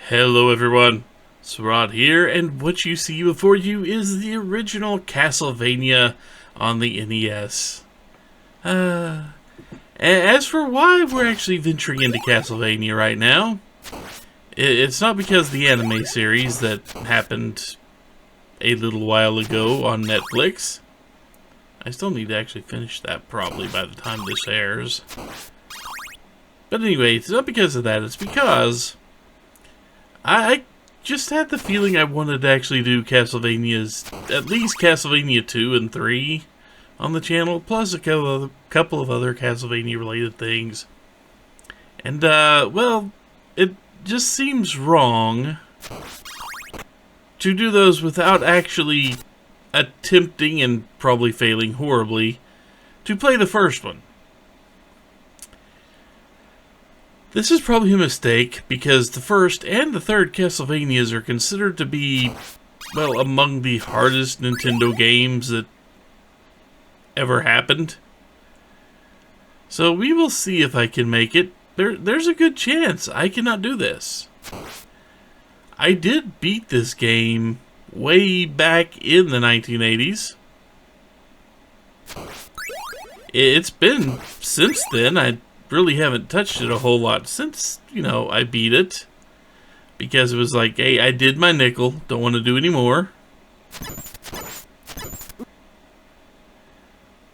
Hello everyone, Srod here, and what you see before you is the original Castlevania on the NES. As for why we're actually venturing into Castlevania right now, it's not because the anime series that happened a little while ago on Netflix. I still need to actually finish that probably by the time this airs. But anyway, it's not because of that, it's because I just had the feeling I wanted to actually do Castlevania's, at least Castlevania 2 and 3 on the channel, plus a couple of other Castlevania related things. And, well, it just seems wrong to do those without actually attempting, and probably failing horribly, to play the first one. This is probably a mistake, because the first and the third Castlevanias are considered to be, well, among the hardest Nintendo games that ever happened. So we will see if I can make it. There's a good chance I cannot do this. I did beat this game way back in the 1980s. It's been since then. I really haven't touched it a whole lot since, I beat it. Because it was like, hey, I did my nickel. Don't want to do any more.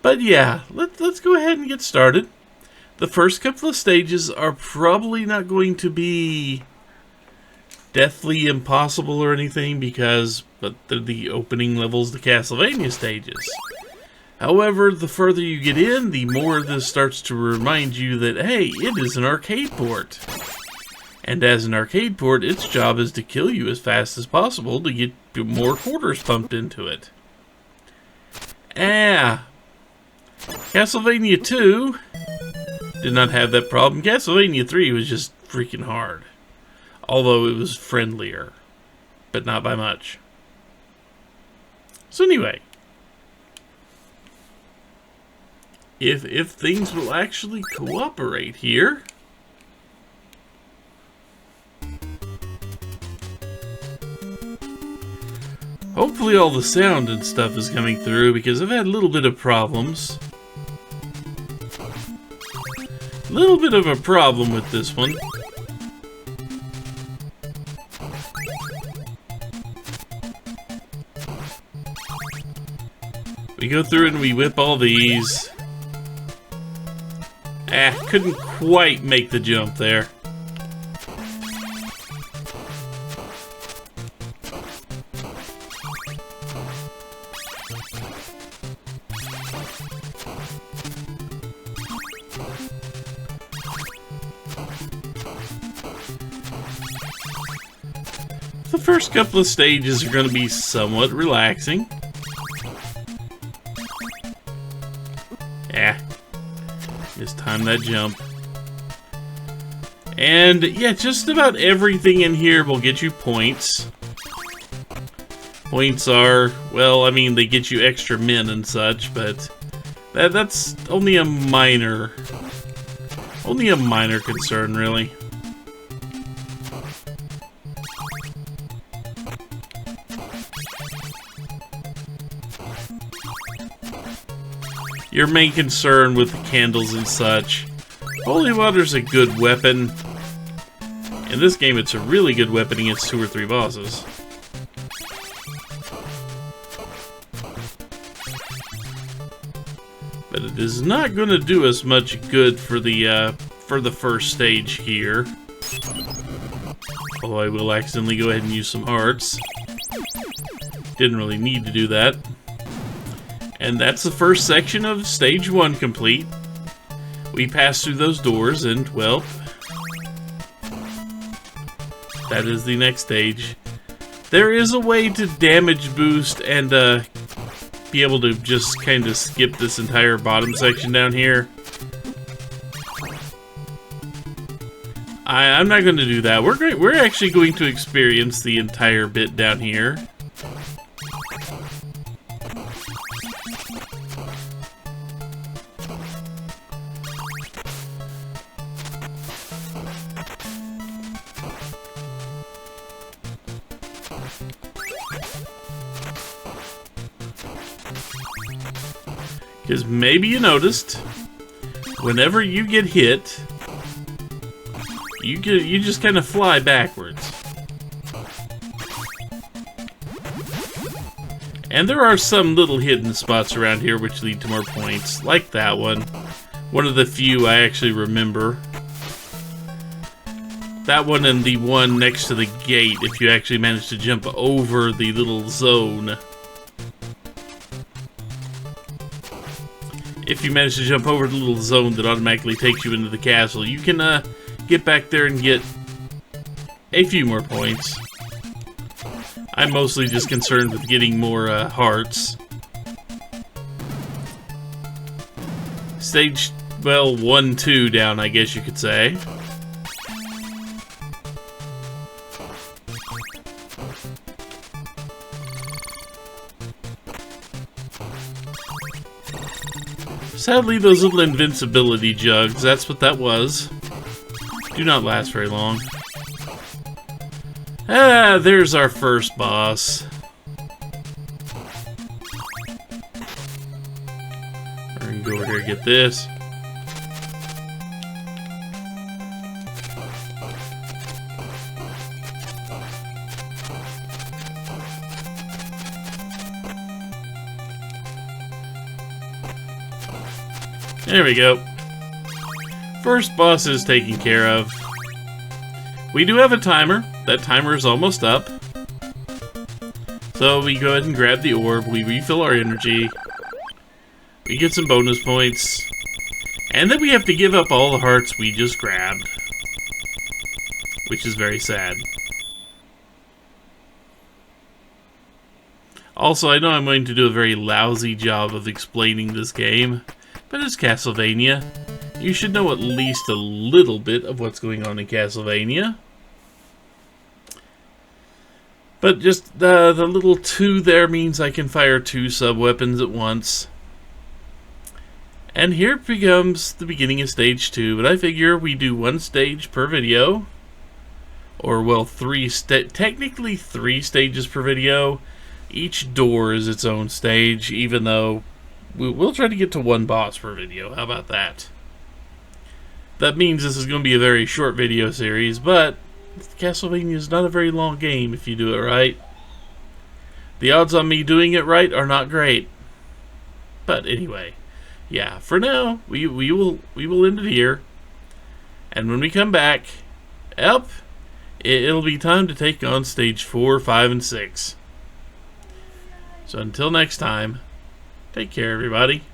But yeah, let's go ahead and get started. The first couple of stages are probably not going to be deathly impossible or anything, because they're the opening levels, the Castlevania stages. However, the further you get in, the more this starts to remind you that, hey, it is an arcade port. And as an arcade port, its job is to kill you as fast as possible to get more quarters pumped into it. Castlevania 2 did not have that problem. Castlevania 3 was just freaking hard. Although it was friendlier, but not by much. So anyway, if things will actually cooperate here. Hopefully all the sound and stuff is coming through, because I've had a little bit of problems. A little bit of a problem with this one. We go through and we whip all these. Couldn't quite make the jump there. The first couple of stages are going to be somewhat relaxing. Just time that jump. And yeah, just about everything in here will get you points. Points are, well, I mean, they get you extra men and such, but that's only a minor concern, really. Your main concern with the candles and such. Holy water's a good weapon. In this game, it's a really good weapon against 2 or 3 bosses. But it is not going to do us much good for the first stage here. Although I will accidentally go ahead and use some hearts. Didn't really need to do that. And that's the first section of stage 1 complete. We pass through those doors and, well, that is the next stage. There is a way to damage boost and be able to just kind of skip this entire bottom section down here. I'm not going to do that. We're actually going to experience the entire bit down here. Because maybe you noticed, whenever you get hit, you just kind of fly backwards. And there are some little hidden spots around here which lead to more points, like that one. One of the few I actually remember. That one and the one next to the gate, if you actually manage to jump over the little zone. If you manage to jump over the little zone that automatically takes you into the castle, you can get back there and get a few more points. I'm mostly just concerned with getting more hearts. Stage, well, 1, 2 down, I guess you could say. Sadly, those little invincibility jugs, that's what that was, do not last very long. Ah, there's our first boss. We're gonna go over here and get this. There we go. First boss is taken care of. We do have a timer. That timer is almost up. So we go ahead and grab the orb. We refill our energy. We get some bonus points. And then we have to give up all the hearts we just grabbed. Which is very sad. Also, I know I'm going to do a very lousy job of explaining this game. But it's Castlevania. You should know at least a little bit of what's going on in Castlevania. But just the little 2 there means I can fire 2 sub-weapons at once. And here becomes the beginning of stage 2. But I figure we do 1 stage per video. Or, well, technically 3 stages per video. Each door is its own stage, even though we'll try to get to 1 boss per video. How about that? That means this is going to be a very short video series, but Castlevania is not a very long game if you do it right. The odds on me doing it right are not great. But anyway, yeah, for now, we will end it here. And when we come back, it'll be time to take on stage 4, 5, and 6. So until next time, take care, everybody.